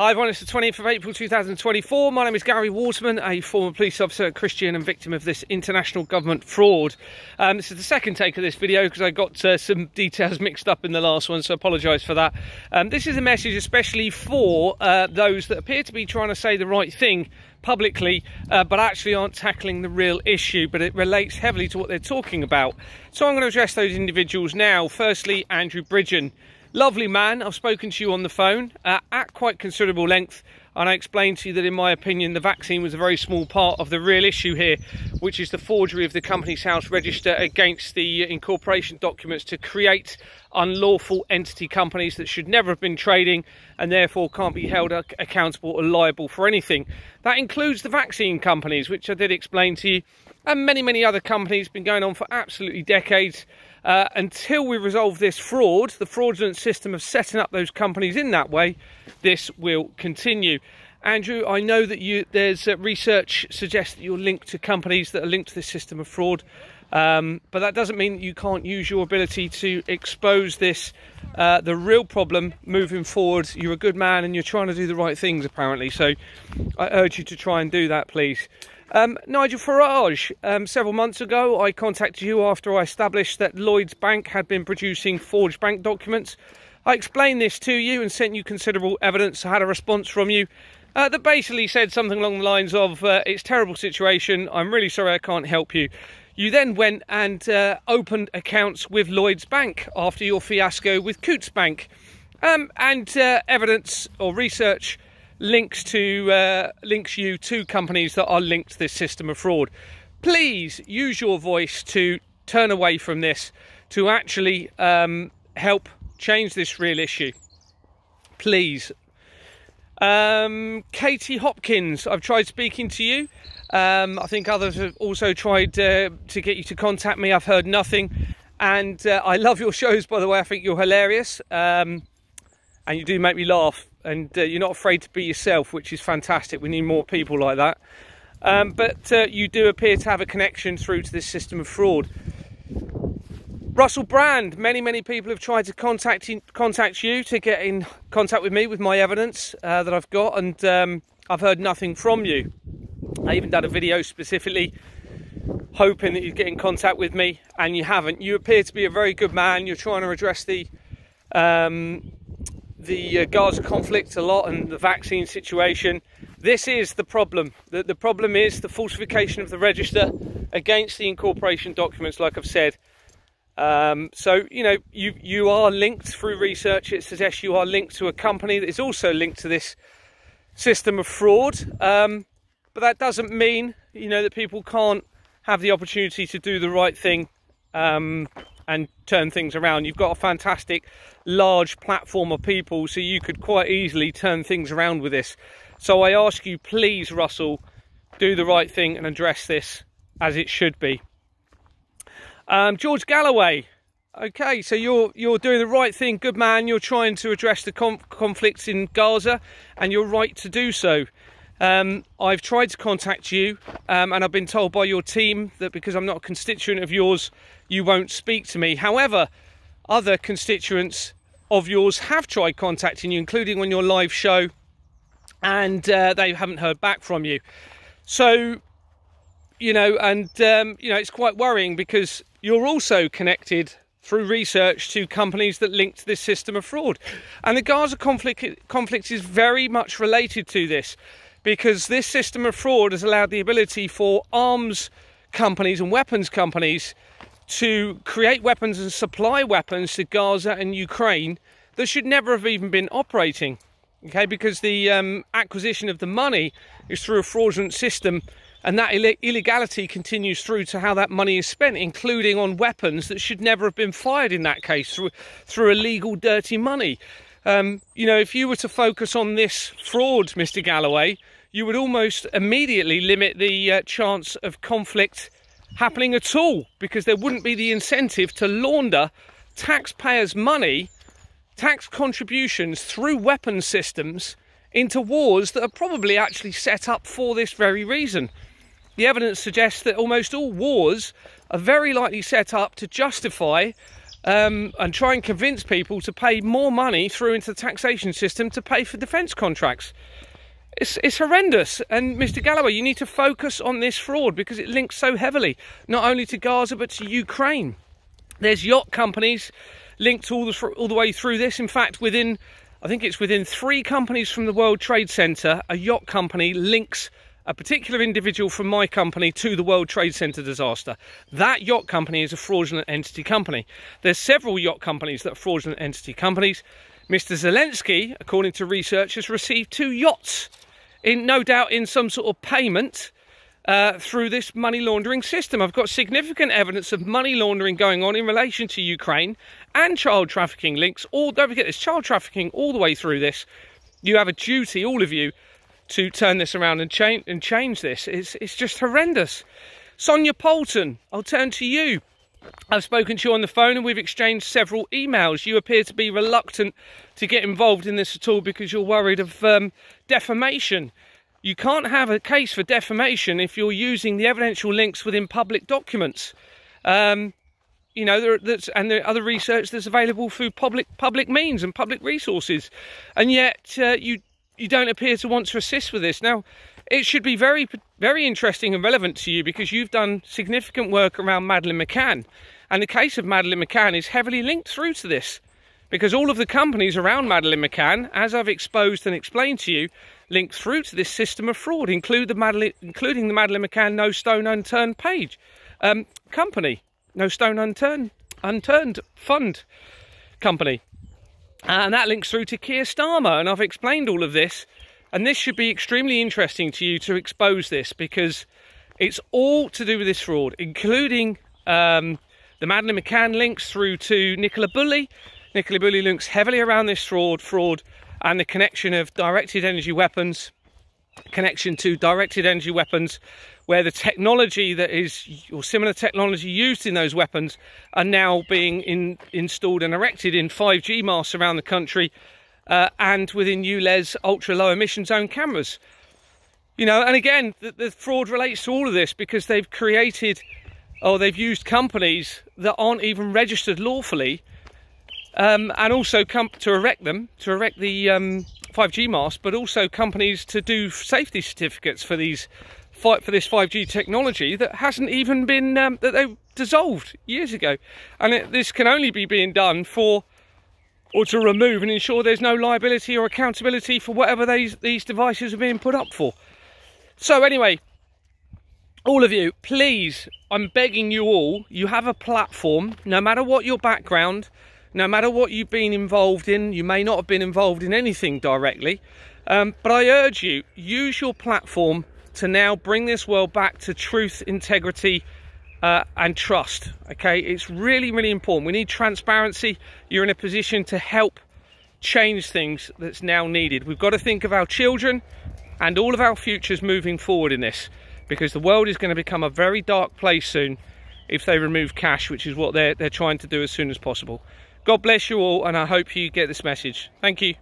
Hi everyone, it's the 20th of April 2024. My name is Gary Waterman, a former police officer, Christian and victim of this international government fraud. This is the second take of this video because I got some details mixed up in the last one, so I apologise for that. This is a message especially for those that appear to be trying to say the right thing publicly, but actually aren't tackling the real issue, but it relates heavily to what they're talking about. So I'm going to address those individuals now. Firstly, Andrew Bridgen. Lovely man, I've spoken to you on the phone at quite considerable length, and I explained to you that in my opinion the vaccine was a very small part of the real issue here, which is the forgery of the Companies House register against the incorporation documents to create unlawful entity companies that should never have been trading and therefore can't be held accountable or liable for anything. That includes the vaccine companies, which I did explain to you, and many other companies. Been going on for absolutely decades. Until we resolve this fraud, the fraudulent system of setting up those companies in that way, this will continue. Andrew, I know that there's research suggests that you're linked to companies that are linked to this system of fraud, but that doesn't mean that you can't use your ability to expose this, the real problem moving forward. You're a good man and you're trying to do the right things apparently, so I urge you to try and do that, please. Nigel Farrage, several months ago I contacted you after I established that Lloyds Bank had been producing forged bank documents. I explained this to you and sent you considerable evidence. I had a response from you that basically said something along the lines of, it's a terrible situation, I'm really sorry I can't help you. You then went and opened accounts with Lloyds Bank after your fiasco with Coutts Bank, and evidence or research links you to companies that are linked to this system of fraud. Please use your voice to turn away from this, to actually help change this real issue. Please. Katie Hopkins, I've tried speaking to you. I think others have also tried to get you to contact me. I've heard nothing. And I love your shows, by the way. I think you're hilarious. And you do make me laugh. And you're not afraid to be yourself, which is fantastic. We need more people like that. But you do appear to have a connection through to this system of fraud. Russell Brand, many people have tried to contact you to get in contact with me with my evidence that I've got, and I've heard nothing from you. I even done a video specifically hoping that you'd get in contact with me, and you haven't. You appear to be a very good man. You're trying to address the Gaza conflict a lot and the vaccine situation. This is the problem. The problem is the falsification of the register against the incorporation documents, like I've said. So, you know, you are linked through research. It suggests you are linked to a company that is also linked to this system of fraud. But that doesn't mean, you know, that people can't have the opportunity to do the right thing and turn things around. You've got a fantastic large platform of people, so you could quite easily turn things around with this. So I ask you, please, Russell, do the right thing and address this as it should be. George Galloway, okay, so you're doing the right thing, good man. You're trying to address the conflicts in Gaza, and you're right to do so. I've tried to contact you, and I've been told by your team that because I'm not a constituent of yours, you won't speak to me. However, other constituents of yours have tried contacting you, including on your live show, and they haven't heard back from you. So, you know, and you know, it's quite worrying because you're also connected through research to companies that link to this system of fraud. And the Gaza conflict is very much related to this, because this system of fraud has allowed the ability for arms companies and weapons companies to create weapons and supply weapons to Gaza and Ukraine that should never have even been operating, okay, because the acquisition of the money is through a fraudulent system, and that illegality continues through to how that money is spent, including on weapons that should never have been fired in that case, through illegal dirty money. You know, if you were to focus on this fraud, Mr. Galloway, you would almost immediately limit the chance of conflict happening at all, because there wouldn't be the incentive to launder taxpayers' money, tax contributions through weapons systems into wars that are probably actually set up for this very reason. The evidence suggests that almost all wars are very likely set up to justify and try and convince people to pay more money through into the taxation system to pay for defence contracts. It's horrendous. And Mr. Galloway, you need to focus on this fraud because it links so heavily, not only to Gaza but to Ukraine. There's yacht companies linked all the way through this. In fact, I think it's within 3 companies from the World Trade Center, a yacht company links a particular individual from my company to the World Trade Center disaster. That yacht company is a fraudulent entity company. There's several yacht companies that are fraudulent entity companies. Mr. Zelensky, according to research, has received 2 yachts, no doubt in some sort of payment through this money laundering system. I've got significant evidence of money laundering going on in relation to Ukraine and child trafficking links. Don't forget, there's child trafficking all the way through this. You have a duty, all of you, to turn this around and change this. It's just horrendous. Sonia Poulton, I'll turn to you. I've spoken to you on the phone and we've exchanged several emails. You appear to be reluctant to get involved in this at all because you're worried of defamation. You can't have a case for defamation if you're using the evidential links within public documents. You know, and there are other research that's available through public means and public resources. And yet you don't appear to want to assist with this. Now, it should be very, very interesting and relevant to you because you've done significant work around Madeleine McCann. And the case of Madeleine McCann is heavily linked through to this because all of the companies around Madeleine McCann, as I've exposed and explained to you, link through to this system of fraud, including the Madeleine McCann No Stone Unturned company. No Stone Unturned Fund company. And that links through to Keir Starmer, and I've explained all of this, and this should be extremely interesting to you to expose this because it's all to do with this fraud, including the Madeleine McCann links through to Nicola Bulley. Nicola Bulley links heavily around this fraud and the connection of directed energy weapons, where the technology that is, or similar technology used in those weapons, are now being installed and erected in 5G masts around the country and within ULEZ ultra low emission zone cameras. You know, and again, the fraud relates to all of this because they've created, or they've used companies that aren't even registered lawfully, and also to erect the 5G mast, but also companies to do safety certificates for this 5G technology that hasn't even been that they dissolved years ago, and this can only be being done to remove and ensure there's no liability or accountability for whatever these devices are being put up for. So anyway, all of you, please, I'm begging you all, you have a platform, no matter what your background, no matter what you've been involved in. You may not have been involved in anything directly, but I urge you, use your platform to now bring this world back to truth, integrity and trust. Okay, it's really, really important. We need transparency. You're in a position to help change things that's now needed. We've got to think of our children and all of our futures moving forward in this, because the world is going to become a very dark place soon if they remove cash, which is what they're trying to do as soon as possible. God bless you all, and I hope you get this message. Thank you.